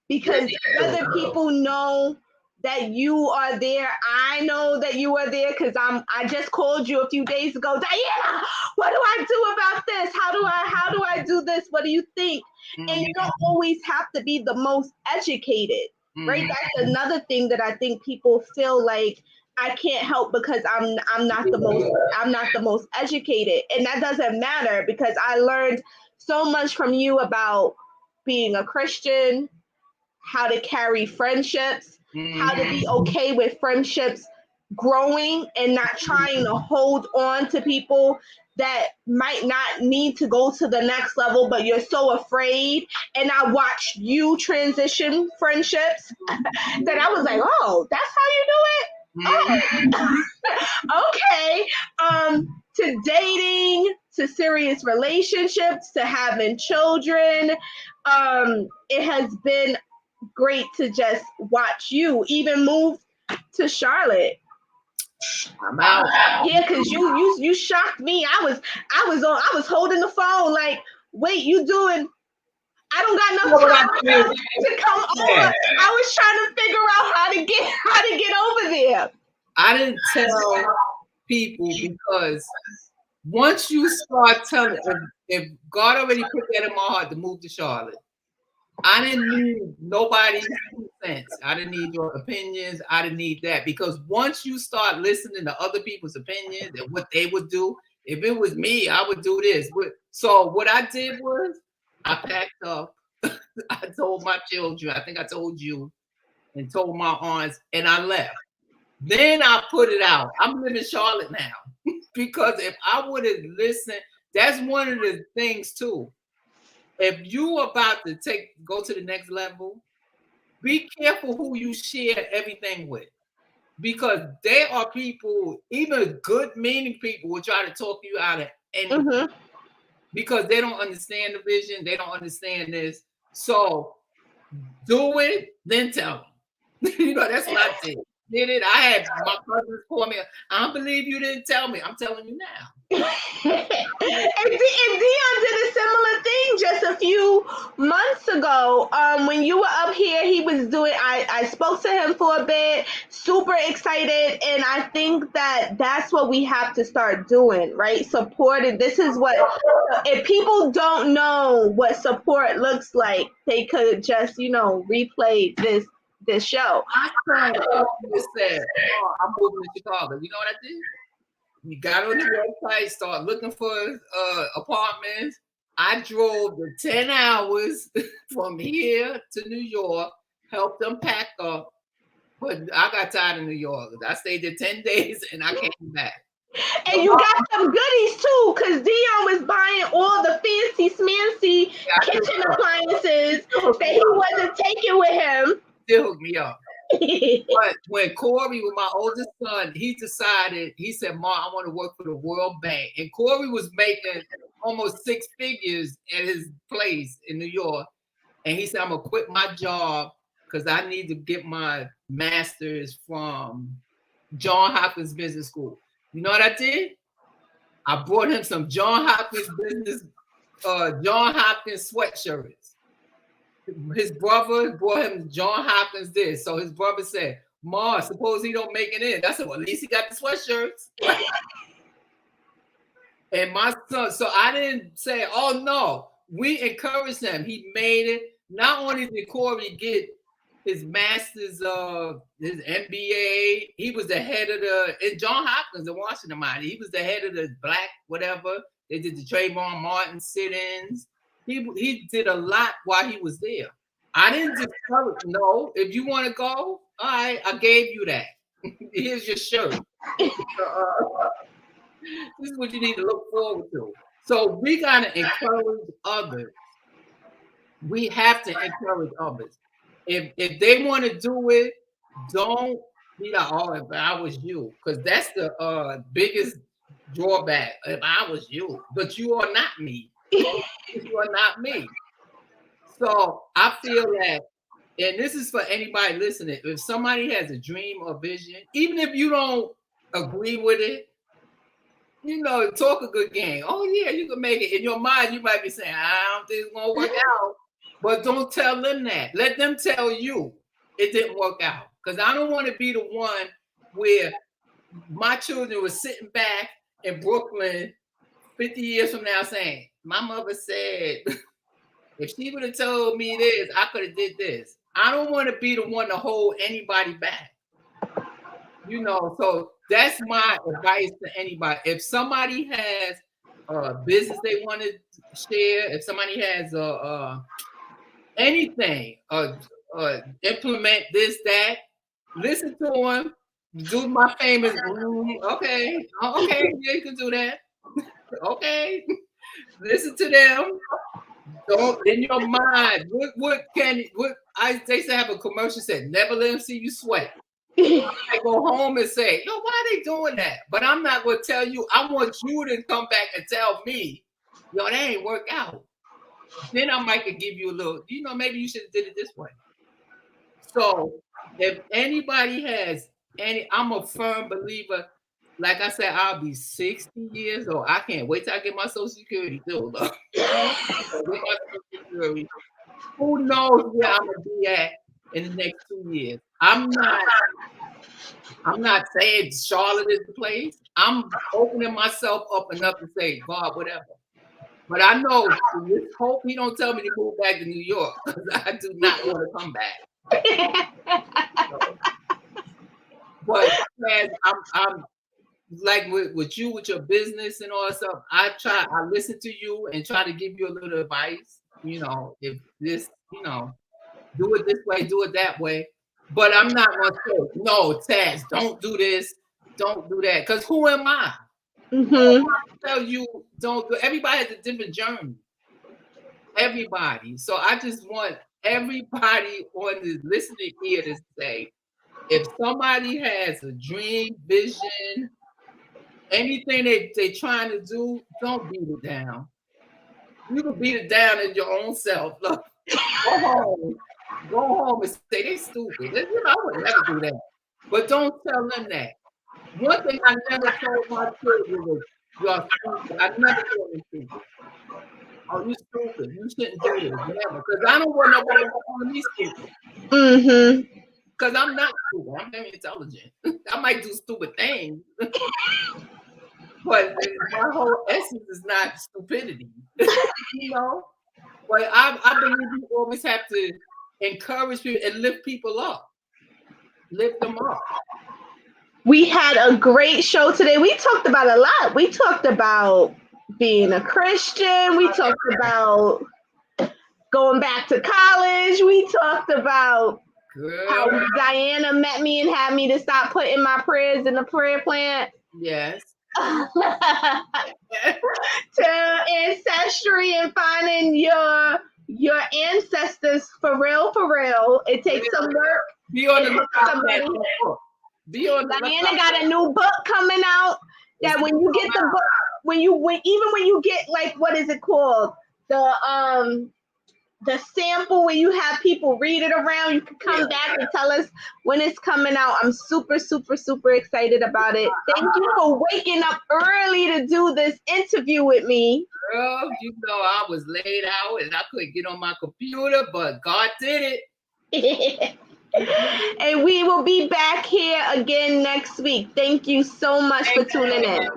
because whether people know that you are there, I know that you are there because I just called you a few days ago, Diana. What do I do about this? How do I do this? What do you think? And you don't always have to be the most educated, right? That's another thing that I think people feel like I can't help because I'm not the most educated, and that doesn't matter because I learned so much from you about being a Christian, how to carry friendships, how to be okay with friendships growing and not trying to hold on to people that might not need to go to the next level, but you're so afraid. And I watched you transition friendships that I was like, oh, that's how you do it? Oh, okay. To dating, to serious relationships, to having children. It has been great to just watch you even move to Charlotte. I'm out. Yeah, because you shocked me. I was holding the phone like, wait, you doing? I don't got enough time to come over. I was trying to figure out how to get over there. I didn't tell people because once you start telling, if God already put that in my heart to move to Charlotte, I didn't need nobody's 2 cents. I didn't need your opinions. I didn't need that because once you start listening to other people's opinions and what they would do, if it was me, I would do this. So what I did was I packed up. I told my children, I think I told you, and told my aunts, and I left. Then I put it out. I'm living in Charlotte now because if I would have listened, that's one of the things too. If you about to go to the next level, be careful who you share everything with. Because there are people, even good meaning people, will try to talk you out of anything because they don't understand the vision, they don't understand this. So do it, then tell them. That's what I did it. I had my cousins call me. I don't believe you didn't tell me. I'm telling you now. And Dion did a similar thing just a few months ago. When you were up here, he was doing. I spoke to him for a bit, super excited, and I think that's what we have to start doing, right? Supporting. This is what, if people don't know what support looks like, they could just replay this show. I said, I'm moving to Chicago. You know what I did? You got on the website, start looking for apartments. I drove the 10 hours from here to New York, helped them pack up. But I got tired of New York. I stayed there 10 days and I came back. And you got some goodies too, because Dion was buying all the fancy smancy kitchen appliances that he wasn't taking with him. Still hooked me up. But when Corey, with my oldest son, he said, Mom, I want to work for the World Bank. And Corey was making almost 6 figures at his place in New York. And he said, I'm going to quit my job because I need to get my master's from John Hopkins Business School. You know what I did? I brought him some John Hopkins sweatshirts. His brother brought him John Hopkins this. So his brother said, Ma, suppose he don't make it in. I said, well, at least he got the sweatshirts. And my son, so I didn't say, oh no, we encouraged him. He made it. Not only did Corey get his master's, his MBA, he was the head of in John Hopkins in Washington, he was the head of the Black whatever. They did the Trayvon Martin sit-ins. He did a lot while he was there. I didn't discourage. No, if you want to go, all right, I gave you that. Here's your shirt. This is what you need to look forward to. So we gotta encourage others. We have to encourage others. If they want to do it, don't be like, oh, if I was you, because that's the biggest drawback. If I was you, but you are not me. You are not me. So I feel that, and this is for anybody listening, if somebody has a dream or vision, even if you don't agree with it, talk a good game. Oh yeah, you can make it. In your mind, you might be saying, I don't think it's gonna work out. But don't tell them that. Let them tell you it didn't work out. Because I don't want to be the one where my children were sitting back in Brooklyn 50 years from now saying, my mother said, if she would have told me this, I could have did this. I don't want to be the one to hold anybody back. So that's my advice to anybody. If somebody has a business they want to share, if somebody has anything, implement this, that, listen to them. Do my famous, okay, yeah, you can do that. Okay, listen to them. Don't in your mind. They say have a commercial said, never let them see you sweat. I go home and say, why are they doing that? But I'm not going to tell you. I want you to come back and tell me, that ain't work out. Then I might give you a little, maybe you should have did it this way. So if anybody has I'm a firm believer. Like I said, I'll be 60 years old. I can't wait till I get my Social Security too. Who knows where I'm gonna be at in the next 2 years? I'm not saying Charlotte is the place. I'm opening myself up enough to say, God, whatever. But I know, hope he don't tell me to move back to New York, because I do not want to come back. But I'm like with you, with your business and all that stuff, I listen to you and try to give you a little advice, if this, do it this way, do it that way. But I'm not going to say, no, Taz, don't do this, don't do that. Because who am I? I tell you, don't do. Everybody has a different journey. Everybody. So I just want everybody on the listening ear to say, if somebody has a dream, vision, anything they trying to do, don't beat it down. You can beat it down in your own self. Look, go home and say they stupid. I would never do that. But don't tell them that. One thing I never told my children was, you're stupid. I never told them stupid. Oh, you stupid. You shouldn't do this. Never. Because I don't want nobody calling me stupid. Because I'm not stupid. I'm very intelligent. I might do stupid things. But my whole essence is not stupidity. But I believe you always have to encourage people and lift people up. Lift them up. We had a great show today. We talked about a lot. We talked about being a Christian. We talked about going back to college. We talked about how Diana met me and had me to stop putting my prayers in the prayer plant. Yes. To ancestry and finding your ancestors for real. It takes some work. Be on the lookout. Diana got a new book coming out that when you get the book, when you get, like, what is it called? The sample where you have people read it around, you can come back and tell us when it's coming out. I'm super, super, super excited about it. Thank you for waking up early to do this interview with me. Girl, I was laid out and I couldn't get on my computer, but God did it. And we will be back here again next week. Thank you so much for tuning in.